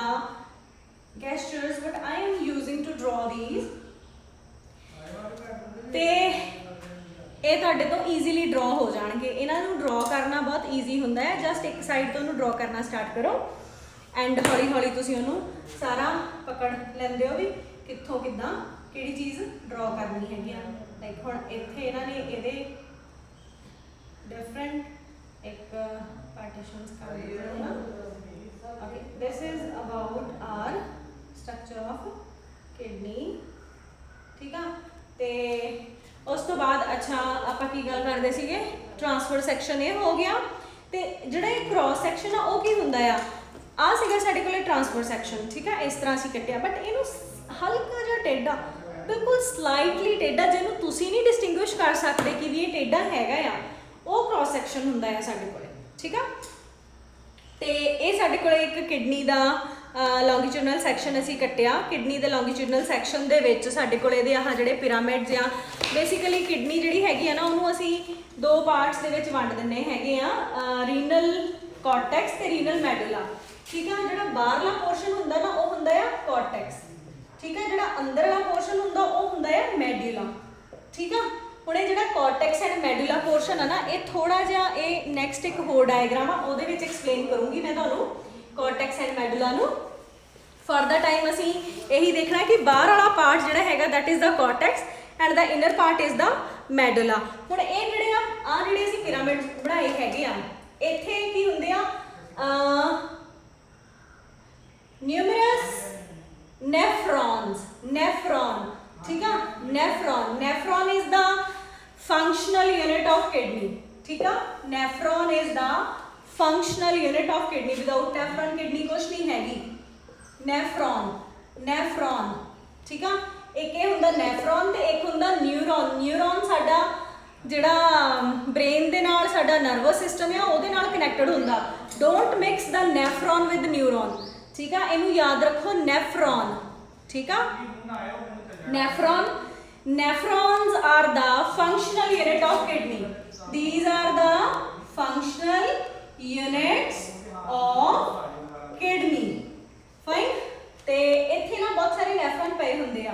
gestures what I am using to draw these, ਤੇ ਇਹ ਤੁਹਾਡੇ ਤੋਂ ਈਜ਼ੀਲੀ ਡਰਾ ਹੋ ਜਾਣਗੇ। ਇਹਨਾਂ ਨੂੰ ਡਰਾ ਕਰਨਾ ਬਹੁਤ ਈਜ਼ੀ ਹੁੰਦਾ ਹੈ। ਜਸਟ ਇੱਕ ਸਾਈਡ ਤੋਂ ਉਹਨੂੰ ਡਰਾ ਕਰਨਾ ਸਟਾਰਟ ਕਰੋ ਐਂਡ ਹੌਲੀ ਹੌਲੀ ਤੁਸੀਂ ਉਹਨੂੰ ਸਾਰਾ ਪਕੜ ਲੈਂਦੇ ਹੋ ਵੀ ਕਿੱਥੋਂ ਕਿੱਦਾਂ ਕਿਹੜੀ ਚੀਜ਼ ਡਰਾ ਕਰਨੀ ਹੈਗੀ ਆ। ਲਾਈਕ ਹੁਣ ਇੱਥੇ ਇਹਨਾਂ ਨੇ ਇਹਦੇ ਡਿਫਰੈਂਟ ਇੱਕ ਪਾਰਟੀਸ਼ਨਸ ਕਰ ਦਿੱਤੇ ਨਾ। Okay, this is about our structure of kidney, ਠੀਕ ਆ। ਤੇ ਉਸ ਤੋਂ ਬਾਅਦ ਅੱਛਾ ਆਪਾਂ ਕੀ ਗੱਲ ਕਰਦੇ ਸੀਗੇ, ਟਰਾਂਸਫਰ ਸੈਕਸ਼ਨ ਇਹ ਹੋ ਗਿਆ। ਤੇ ਜਿਹੜਾ ਇਹ ਕ੍ਰਾਸ ਸੈਕਸ਼ਨ ਆ ਉਹ ਕੀ ਹੁੰਦਾ ਆ ਸੀਗਾ ਸਾਡੇ ਕੋਲੇ ਟਰਾਂਸਫਰ ਸੈਕਸ਼ਨ, ਠੀਕ ਆ। ਇਸ ਤਰ੍ਹਾਂ ਅਸੀਂ ਕੱਟਿਆ ਬਟ ਇਹਨੂੰ ਹਲਕਾ ਜਿਹਾ ਟੇਢਾ, ਬਿਲਕੁਲ ਸਲਾਈਟਲੀ ਟੇਢਾ, ਜਿਹਨੂੰ ਤੁਸੀਂ ਨਹੀਂ ਡਿਸਟਿੰਗੁਇਸ਼ ਕਰ ਸਕਦੇ ਕਿ ਵੀ ਇਹ ਟੇਢਾ ਹੈਗਾ ਆ, ਉਹ ਕ੍ਰਾਸ ਸੈਕਸ਼ਨ ਹੁੰਦਾ ਆ ਸਾਡੇ ਕੋਲੇ, ਠੀਕ ਆ। ਤੇ ਇਹ ਸਾਡੇ ਕੋਲੇ ਇੱਕ ਕਿਡਨੀ ਦਾ ਲੌਂਗੀਟਿਊਡਨਲ ਸੈਕਸ਼ਨ ਅਸੀਂ ਕੱਟਿਆ ਕਿਡਨੀ ਦੇ ਲੌਂਗੀਟਿਊਡਨਲ ਸੈਕਸ਼ਨ ਦੇ ਵਿੱਚ ਸਾਡੇ ਕੋਲ ਇਹਦੇ ਆਹ ਜਿਹੜੇ ਪਿਰਾਮਿਡਸ ਆ ਬੇਸਿਕਲੀ ਕਿਡਨੀ ਜਿਹੜੀ ਹੈਗੀ ਆ ਨਾ ਉਹਨੂੰ ਅਸੀਂ ਦੋ ਪਾਰਟਸ ਦੇ ਵਿੱਚ ਵੰਡ ਦਿੰਨੇ ਹੈਗੇ ਆ ਰੀਨਲ ਕਾਰਟੈਕਸ ਤੇ ਰੀਨਲ ਮੈਡੂਲਾ ਠੀਕ ਆ ਜਿਹੜਾ ਬਾਹਰਲਾ ਪੋਰਸ਼ਨ ਹੁੰਦਾ ਨਾ ਉਹ ਹੁੰਦਾ ਆ ਕਾਰਟੈਕਸ ਠੀਕ ਆ ਜਿਹੜਾ ਅੰਦਰਲਾ ਪੋਰਸ਼ਨ ਹੁੰਦਾ ਉਹ ਹੁੰਦਾ ਆ ਮੈਡੂਲਾ ਠੀਕ ਆ ਹੁਣ ਇਹ ਜਿਹੜਾ ਕਾਰਟੈਕਸ ਐਂਡ ਮੈਡੂਲਾ ਪੋਰਸ਼ਨ ਆ ਨਾ ਇਹ ਥੋੜਾ ਜਿਹਾ ਇਹ ਨੈਕਸਟ ਇੱਕ ਹੋਰ ਡਾਇਗਰਾਮ ਆ ਉਹਦੇ ਵਿੱਚ ਐਕਸਪਲੇਨ ਕਰੂੰਗੀ ਮੈਂ ਤੁਹਾਨੂੰ ਕਾਰਟੈਕਸ ਐਂਡ ਮੈਡੂਲਾ ਨੂੰ ਫॉर द टाइम ਅਸੀਂ ਇਹੀ ਦੇਖਣਾ ਕਿ ਬਾਹਰ ਵਾਲਾ ਪਾਰਟ ਜਿਹੜਾ ਹੈਗਾ that is the cortex and the inner part is the medulla ਹੁਣ ਇਹ ਜਿਹੜੇ ਆ ਜਿਹੜੇ ਅਸੀਂ ਪਿਰਾਮਿਡ ਬਣਾਏ ਹੈਗੇ ਆ ਇੱਥੇ ਕੀ ਹੁੰਦੇ ਆ numerous nephron ठीक है nephron is the functional unit of kidney ठीक है nephron is the functional unit of kidney without nephron kidney कुछ नहीं हैगी nephron ठीक है एक ये हुंदा nephron ते एक हुंदा neuron साडा ਜਿਹੜਾ ਬ੍ਰੇਨ ਦੇ ਨਾਲ ਸਾਡਾ ਨਰਵਸ ਸਿਸਟਮ ਆ ਉਹਦੇ ਨਾਲ ਕਨੈਕਟਡ ਹੁੰਦਾ don't mix the nephron with neuron ਠੀਕ ਆ ਇਹਨੂੰ ਯਾਦ ਰੱਖੋ ਨੈਫਰੋਨ ਠੀਕ ਆ nephrons are the functional unit of kidney these are the functional units of kidney fine ਤੇ ਇੱਥੇ ਨਾ ਬਹੁਤ ਸਾਰੇ ਨੈਫਰੋਨ ਪਏ ਹੁੰਦੇ ਆ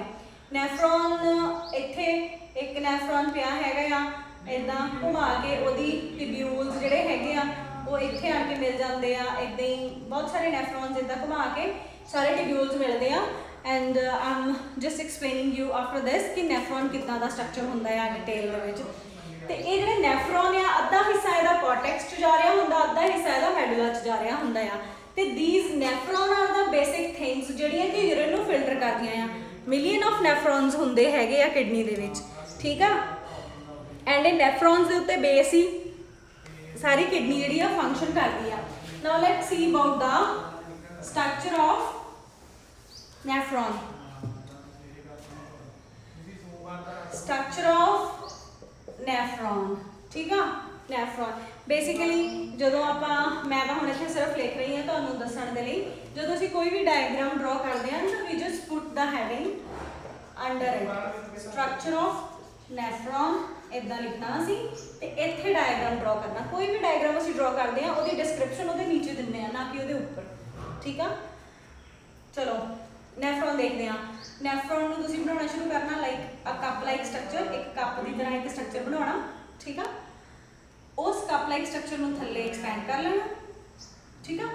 ਨੈਫਰੋਨ ਇੱਥੇ ਇੱਕ ਨੈਫਰੋਨ ਪਿਆ ਹੈਗਾ ਆ ਇਦਾਂ ਘੁਮਾ ਕੇ ਉਹਦੀ ਟਿਬਿਊਲਸ ਜਿਹੜੇ ਹੈਗੇ ਆ ਉਹ ਇੱਥੇ ਆ ਕੇ ਮਿਲ ਜਾਂਦੇ ਆ ਇਦਾਂ ਹੀ ਬਹੁਤ ਸਾਰੇ ਨੈਫਰੋਨਸ ਇਦਾਂ ਘੁਮਾ ਕੇ ਸਾਰੇ ਟਿਬਿਊਲਸ ਮਿਲਦੇ ਆ and I'm just explaining you after this ਕਿ ਨੈਫਰੋਨ ਕਿੱਦਾਂ ਦਾ ਸਟਰਕਚਰ ਹੁੰਦਾ ਹੈ ਡਿਟੇਲ ਦੇ ਵਿੱਚ ਤੇ ਇਹ ਜਿਹੜੇ ਨੈਫਰੋਨ ਆ ਅੱਧਾ ਹਿੱਸਾ ਇਹਦਾ ਕਾਰਟੈਕਸ 'ਚ ਜਾ ਰਿਹਾ ਹੁੰਦਾ ਅੱਧਾ ਹਿੱਸਾ ਇਹਦਾ ਮੈਡੂਲਾ 'ਚ ਜਾ ਰਿਹਾ ਹੁੰਦਾ ਆ ਤੇ these nephron are the basic things ਜਿਹੜੀਆਂ ਕਿ ਯੂਰਿਨ ਨੂੰ ਫਿਲਟਰ ਕਰਦੀਆਂ ਆ ਮਿਲੀਅਨ ਆਫ ਨੈਫਰੋਨਸ ਹੁੰਦੇ ਹੈਗੇ ਆ ਕਿਡਨੀ ਦੇ ਵਿੱਚ ਠੀਕ ਆ ਐਂਡ ਇਹ ਨੈਫਰੋਨਸ ਦੇ ਉੱਤੇ ਬੇਸ ਹੀ ਸਾਰੀ ਕਿਡਨੀ ਜਿਹੜੀ ਆ ਫੰਕਸ਼ਨ ਕਰਦੀ ਆ ਨਾਓ let's see about the structure of nephron structure of nephron ਠੀਕ ਆ nephron basically ਜਦੋਂ ਆਪਾਂ ਮੈਂ ਤਾਂ ਹੁਣ ਇੱਥੇ ਸਿਰਫ ਲਿਖ ਰਹੀ ਹਾਂ ਤੁਹਾਨੂੰ ਦੱਸਣ ਦੇ ਲਈ ਜਦੋਂ ਅਸੀਂ ਕੋਈ ਵੀ ਡਾਇਗਰਾਮ ਡਰਾ ਕਰਦੇ ਹਾਂ ਤਾਂ we just put the heading under it structure of nephron ਇਦਾਂ ਲਿਖਣਾ ਸੀ ਤੇ ਇੱਥੇ ਡਾਇਗਰਾਮ ਡਰਾ ਕਰਨਾ ਕੋਈ ਵੀ ਡਾਇਗਰਾਮ ਅਸੀਂ ਡਰਾ ਕਰਦੇ ਹਾਂ ਉਹਦੀ ਡਿਸਕ੍ਰਿਪਸ਼ਨ ਉਹਦੇ ਨੀਚੇ ਦਿੰਦੇ ਆ ਨਾ ਕਿ ਉਹਦੇ ਉੱਪਰ ਠੀਕ ਆ ਚਲੋ ਨੈਫਰੋਨ ਦੇਖਦੇ ਆ ਨੈਫਰੋਨ ਨੂੰ ਤੁਸੀਂ ਬਣਾਉਣਾ ਸ਼ੁਰੂ ਕਰਨਾ like a cup like structure ਇੱਕ ਕੱਪ ਦੀ ਤਰ੍ਹਾਂ ਇੱਕ ਸਟਰਕਚਰ ਬਣਾਉਣਾ ਠੀਕ ਆ ਉਸ ਕੱਪ ਲਾਈਕ ਸਟਰਕਚਰ ਨੂੰ ਥੱਲੇ ਐਕਸਪੈਂਡ ਕਰ ਲੈਣਾ ਠੀਕ ਆ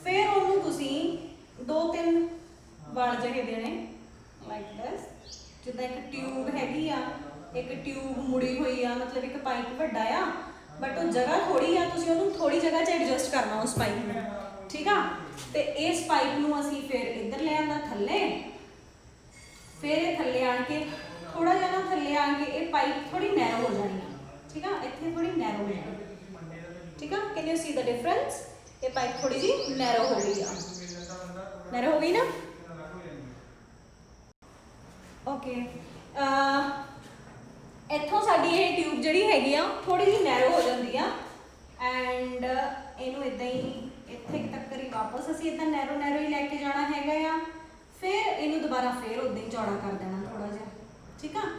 ਫਿਰ ਉਹਨੂੰ ਤੁਸੀਂ ਦੋ ਤਿੰਨ ਵਲ ਜਿਹੇ ਦੇਣੇ ਲਾਈਕ ਦਿਸ ਜਿੱਦਾਂ ਇੱਕ ਟਿਊਬ ਹੈਗੀ ਆ ਇੱਕ ਟਿਊਬ ਮੁੜੀ ਹੋਈ ਆ ਮਤਲਬ ਇੱਕ ਪਾਈਪ ਵੱਡਾ ਆ ਬਟ ਉਹ ਜਗ੍ਹਾ ਥੋੜੀ ਆ ਤੁਸੀਂ ਉਹਨੂੰ ਥੋੜੀ ਜਗ੍ਹਾ 'ਚ ਐਡਜਸਟ ਕਰਨਾ ਉਸ ਪਾਈਪ ਨੂੰ ਠੀਕ ਆ ਤੇ ਇਸ ਪਾਈਪ ਨੂੰ ਅਸੀਂ ਫਿਰ ਇੱਧਰ ਲੈ ਆਂਦਾ ਥੱਲੇ ਫਿਰ ਇਹ ਥੱਲੇ ਆਣ ਕੇ ਥੋੜਾ ਜਿਹਾ ਨਾ ਥੱਲੇ ਆ ਕੇ ਇਹ ਪਾਈਪ ਥੋੜੀ ਨੈਰੋ ਹੋ ਜਾਣੀ ਆ ਠੀਕ ਆ ਇੱਥੇ ਥੋੜੀ ਨੈਰੋ ਹੋ ਜਾਣੀ ਠੀਕ ਆ can you C the difference ਇਹ ਪਾਈਪ ਥੋੜੀ ਜੀ ਨੈਰੋ ਹੋ ਗਈ ਆ ਨੈਰੋ ਹੋ ਗਈ ਨਾ ਓਕੇ ਇੱਥੋਂ ਸਾਡੀ ਇਹ ਟਿਊਬ ਜਿਹੜੀ ਹੈਗੀ ਆ ਥੋੜੀ ਜਿਹੀ ਨੈਰੋ ਹੋ ਜਾਂਦੀ ਆ ਐਂਡ ਇਹਨੂੰ ਇਦਾਂ ਹੀ ਇੱਥੇ ਤੱਕ ਹੀ ਵਾਪਸ ਅਸੀਂ ਇਦਾਂ ਨੈਰੋ ਹੀ ਲੈ ਕੇ ਜਾਣਾ ਹੈਗਾ ਆ ਫਿਰ ਇਹਨੂੰ ਦੁਬਾਰਾ ਫਿਰ ਉਦਾਂ ਹੀ ਚੌੜਾ ਕਰ ਦੇਣਾ ਥੋੜਾ ਜਿਹਾ ਠੀਕ ਆ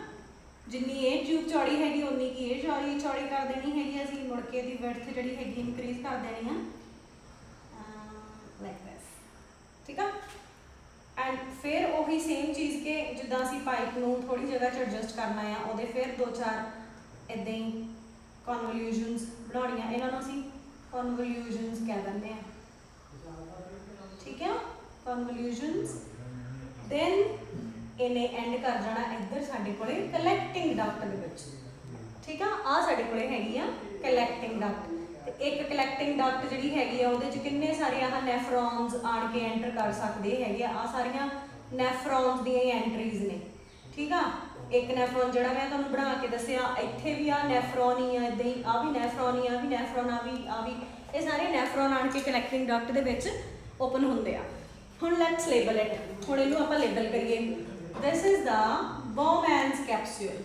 ਜਿੰਨੀ ਇਹ ਟਿਊਬ ਚੌੜੀ ਹੈਗੀ ਉਨੀ ਕੀ ਇਹ ਚੌੜੀ ਕਰ ਦੇਣੀ ਹੈਗੀ ਅਸੀਂ ਮੁੜ ਕੇ ਇਹਦੀ ਵਿਡਥ ਜਿਹੜੀ ਹੈਗੀ ਇਨਕਰੀਜ਼ ਕਰ ਦੇਣੀ ਆ ਲਾਈਕ ਦਿਸ ਠੀਕ ਆ ਐਂਡ ਫਿਰ ਉਹੀ ਸੇਮ ਚੀਜ਼ ਕਿ ਜਿੱਦਾਂ ਅਸੀਂ ਪਾਈਪ ਨੂੰ ਥੋੜੀ ਜਗ੍ਹਾ 'ਚ ਐਡਜਸਟ ਕਰਨਾ ਆ ਉਹਦੇ ਫਿਰ ਦੋ ਚਾਰ ਇਦਾਂ ਹੀ ਕਨਵੋਲਿਊਸ਼ਨਸ ਬਣਾਉਣੀਆਂ ਇਹਨਾਂ ਨੂੰ ਅਸੀਂ convolutions ਕਹਿ ਦਿੰਦੇ ਆ ਠੀਕ ਹੈ convolutions then ਇਹਨੇ ਐਂਡ ਕਰ ਜਾਣਾ ਇੱਧਰ ਸਾਡੇ ਕੋਲੇ ਕਲੈਕਟਿੰਗ ਡਕਟ ਦੇ ਵਿੱਚ ਠੀਕ ਆ ਸਾਡੇ ਕੋਲੇ ਹੈਗੀ ਆ ਕਲੈਕਟਿੰਗ ਡਕਟ ਤੇ ਇੱਕ ਕਲੈਕਟਿੰਗ ਡਕਟ ਜਿਹੜੀ ਹੈਗੀ ਆ ਉਹਦੇ 'ਚ ਕਿੰਨੇ ਸਾਰੇ ਆਹ ਨੈਫਰੋਨਸ ਆਣ ਕੇ ਐਂਟਰ ਕਰ ਸਕਦੇ ਹੈਗੇ ਆ ਸਾਰੀਆਂ ਨੈਫਰੋਨਸ ਦੀਆਂ ਹੀ ਐਂਟਰੀਜ਼ ਨੇ ਠੀਕ ਆ ਇੱਕ ਨੈਫਰੋਨ ਜਿਹੜਾ ਮੈਂ ਤੁਹਾਨੂੰ ਬਣਾ ਕੇ ਦੱਸਿਆ ਇੱਥੇ ਵੀ ਆ ਨੈਫਰੋਨ ਹੀ ਆ ਇਦਾਂ ਹੀ ਆ ਵੀ ਨੈਫਰੋਨ ਹੀ ਆ ਵੀ ਨੈਫਰੋਨ ਆ ਵੀ ਇਹ ਸਾਰੇ ਨੈਫਰੋਨ ਆਣ ਕੇ ਕਨੈਕਟਿੰਗ ਡਕਟ ਦੇ ਵਿੱਚ ਓਪਨ ਹੁੰਦੇ ਆ ਹੁਣ ਲੈਟਸ ਲੇਬਲ ਇਟ ਹੁਣ ਇਹਨੂੰ ਆਪਾਂ ਲੇਬਲ ਕਰੀਏ ਦਿਸ ਇਜ਼ ਦਾ ਬੌਮੈਨਸ ਕੈਪਸੂਲ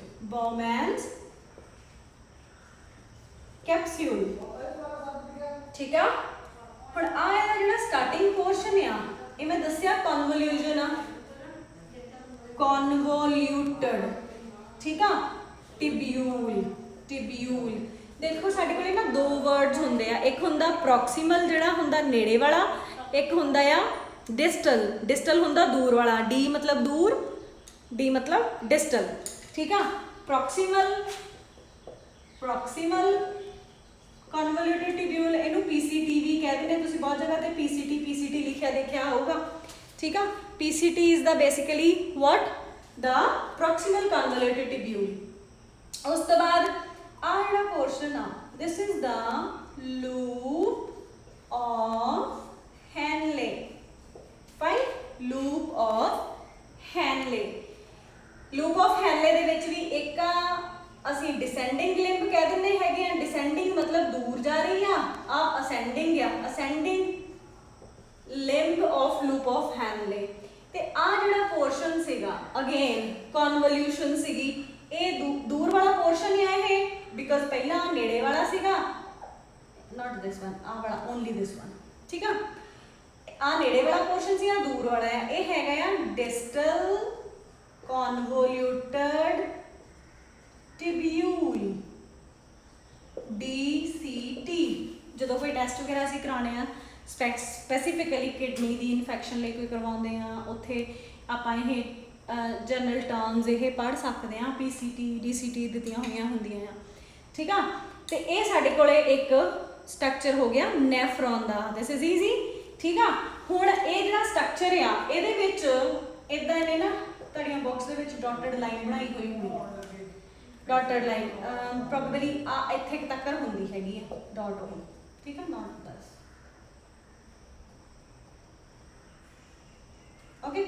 ਠੀਕ ਆ ਹੁਣ ਆ ਇਹਦਾ ਜਿਹੜਾ ਸਟਾਰਟਿੰਗ ਪੋਰਸ਼ਨ ਆ ਇਹ ਮੈਂ ਦੱਸਿਆ ਕਨਵੋਲਿਊਸ਼ਨ ਆ, ਕਨਵੋਲਿਊਟਡ, ਠੀਕ ਆ। ਟਿਬਿਊਲ, ਟਿਬਿਊਲ ਦੇਖੋ ਸਾਡੇ ਕੋਲੇ ਨਾ ਦੋ ਵਰਡਸ ਹੁੰਦੇ ਆ, ਇੱਕ ਹੁੰਦਾ ਪ੍ਰੋਕਸੀਮਲ ਜਿਹੜਾ ਹੁੰਦਾ ਨੇੜੇ ਵਾਲਾ, ਇੱਕ ਹੁੰਦਾ ਆ डिस्टल, डिस्टल ਹੁੰਦਾ दूर वाला, डी मतलब दूर, डी मतलब डिस्टल, ठीक है। प्रॉक्सिमल, प्रॉक्सिमल कन्वोल्यूटेड ट्यूब्यूल इनू पीसीटी भी कहते हैं, तुसी बहुत जगह ते पीसीटी पीसीटी लिखा देखा होगा, ठीक है। PCT is the basically what the proximal convoluted tubule. उस तो बाद आ जेड़ा पोर्शन आ, this is the loop of Henle, fine, loop of Henle. Loop of Henle दे विच भी एक असी डिसेंडिंग लिंब कह दिंदे हैगे आ, डिसेंडिंग मतलब दूर जा रही आ असेंडिंग आ, ascending limb of loop of Henle. ते आ जिहड़ा पोर्शन सीगा अगेन कन्वोल्यूशन सीगी, ये दूर वाला पोर्शन ही है बिकॉज पहला नेड़े वाला सीगा, नॉट दिस वन, आ वाला ओनली दिस वन, ठीक है। आ नेड़े वाला पोर्शन सी, आ दूर वाला है, ये हैगा आ डिस्टल कन्वोल्यूटेड ट्यूब्यूल, DCT। जो कोई टेस्ट वगैरह असीं कराने आ स्पैसीफिकली किडनी की इन्फैक्शन लिए कोई करवाते हैं, उत्थे आपां ये जनरल टर्म्स ये पढ़ सकते हैं, PCT DCT दित्तियां होईयां हुंदियां आ, ठीक है। तो ये साडे कोले एक स्ट्रक्चर हो गया नैफ्रॉन का, दिस इज ईजी, ठीक है। हुण ये जिहड़ा स्ट्रक्चर आ इहदे विच इदां इहने ना तुहाडीआं बुक्स दे विच डॉटेड लाइन बनाई हुई होंदी, डॉटेड लाइन प्रोबेबली आ इत्थे तक हुंदी हैगी है डॉट होई, ठीक है, नॉट दस, ओके।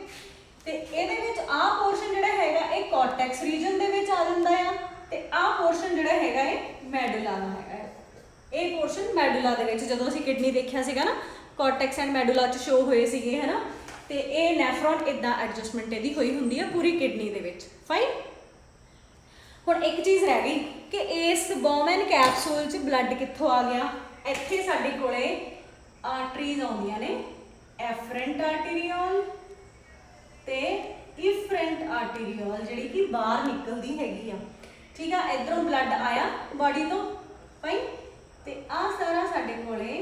ते इहदे विच आ पोर्शन जिहड़ा हैगा ये कॉर्टेक्स रीजन दे विच आ जांदा आ, ते आ पोर्शन जिहड़ा हैगा ये मैडुला दा हैगा, ये पोर्शन मैडुला दे विच जदों असीं किडनी देखिया सीगा ना कॉर्टेक्स एंड मैडुला च शो होए सीगे, है ना। तो ये नैफ्रॉन इदां एडजस्टमेंट इहदी होई हुंदी है पूरी किडनी दे विच, फाइन। हुण एक चीज़ रह गई कि इस बोमेन कैप्सूल च ब्लड कित्थों आ गया, इत्थे साडे कोले आर्टरीज आउंदियां ने, एफरेंट आर्टीरियोल ते इफरेंट आर्टीरियोल जिहड़ी कि बाहर निकलदी हैगी आ, ठीक है। इधरों ब्लड आया बॉडी तो, फाइन। ते आ सारा साडे कोले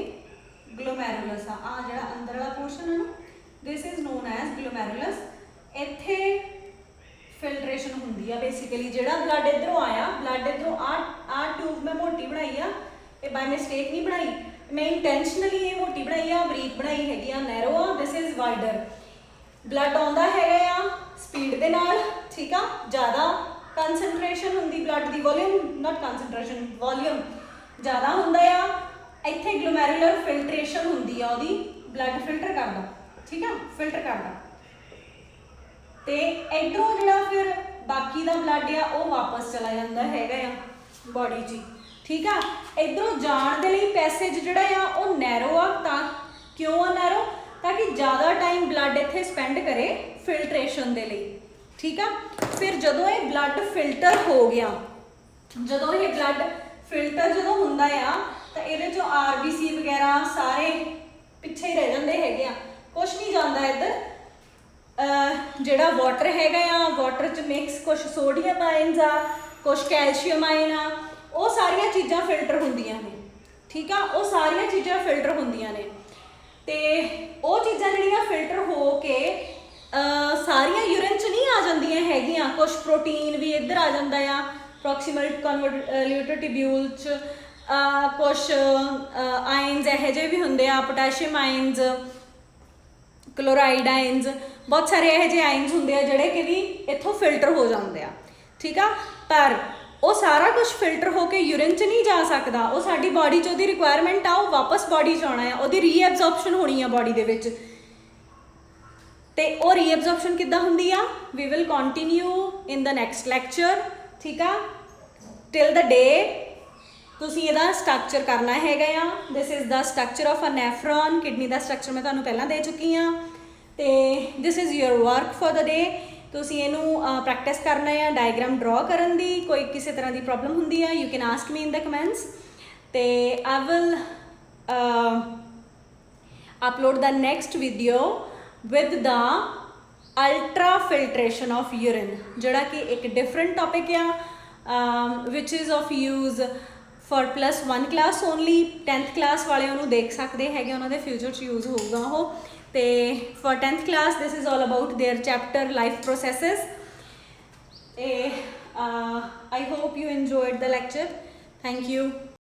ग्लोमेरुलस आ जिहड़ा अंदर वाला पोर्शन है ना, this is known as glomerulus. इत्थे फिल्ट्रेशन हुंदी है बेसिकली, जिहड़ा ब्लड इधरों आया, ब्लड इधरों आ ट्यूब मैं मोटी बनाई आ, ये बाय मिस्टेक नहीं बनाई, मैं इंटेंशनली ये मोटी बनाई आ, बरीक बनाई हैगी आ, नैरो आ, दिस इज वाइडर। ब्लड आउंदा हैगा आ स्पीड दे नाल, ठीक आ, ज़्यादा कंसनट्रेशन हुंदी blood the, volume not concentration, volume ज़्यादा हुंदा आ। इत्थे ग्लोमेरुलर फिल्ट्रेशन हुंदी आ, ओहदी ब्लड फिल्टर करदा, ठीक है, फिल्टर करदा। ते इधरों जिहड़ा फिर बाकी दा ब्लड आ वो वापस चला जांदा हैगा आ बॉडी च, ठीक है। इधरों जाण दे लई पैसेज जिहड़ा आ वो नैरो आ, तां क्यों आ नैरो, ताकि ज़्यादा टाइम ब्लड इत्थे स्पेंड करे फिल्ट्रेशन दे लई, ठीक है। फिर जदों ये ब्लड फिल्टर हो गया, जदों ये ब्लड फिल्टर जदों हुंदा आ तो ये जो RBC वगैरह सारे पिछे ही रह जाते हैं, कुछ नहीं जाता इधर। जिहड़ा वाटर हैगा आ, वाटर च मिक्स कुछ सोडियम आयन्स आ, कुछ कैल्शियम आयन आ, वो सारिया चीज़ां फिल्टर होंदियां ने, ठीक आ, वो सारिया चीज़ां फिल्टर होंदियां ने। ते वो चीज़ां जिहड़ियां फिल्टर हो के सारिया यूरिन च नहीं आ जांदियां हैगियां, कुछ प्रोटीन भी इधर आ जाता है प्रॉक्सिमल कन्वोल्यूटेड ट्यूब्यूल च, कुछ आयन्स यहो जे भी होंदे आ, पोटैशियम आयन्स, क्लोराइड आयन्स, बहुत सारे यहो जे आयन्स होंदे आ जिहड़े कि भी इत्थों फिल्टर हो जाते हैं, ठीक आ। पर वो सारा कुछ फिल्टर होकर यूरिन च नहीं जा सकता, वो साडी बॉडी च उहदी रिक्वायरमेंट आ, वो वापस बॉडी च आना है, उहदी रीएब्जॉर्प्शन होनी है बॉडी दे विच। ते वो रीएब्जॉर्प्शन किद्दां हुंदी आ, we will continue in the next lecture, ठीक आ। टिल द डे तुसीं इहदा स्ट्रक्चर करना हैगा आ, this is the structure of a nephron, kidney का स्ट्रक्चर मैं तुहानूं पहलां दे चुकी हाँ। तो this is your work for the day, तुसीं इहनूं प्रैक्टिस करना है डायग्राम ड्रॉ करन दी, कोई किसी तरह की प्रॉब्लम हुंदी है you can ask me in the comments, तो I will upload the next video with the ultra filtration of urine, ਜਿਹੜਾ ਕਿ ਇੱਕ different topic ਆ, which is of use for +1 class only. 10th class ਵਾਲੇ ਉਹਨੂੰ ਦੇਖ ਸਕਦੇ ਹੈਗੇ, ਉਹਨਾਂ ਦੇ ਫਿਊਚਰ 'ਚ ਯੂਜ਼ ਹੋਊਗਾ ਉਹ। ਤੇ for 10th class this is all about their chapter life processes. I hope you enjoyed the lecture. Thank you.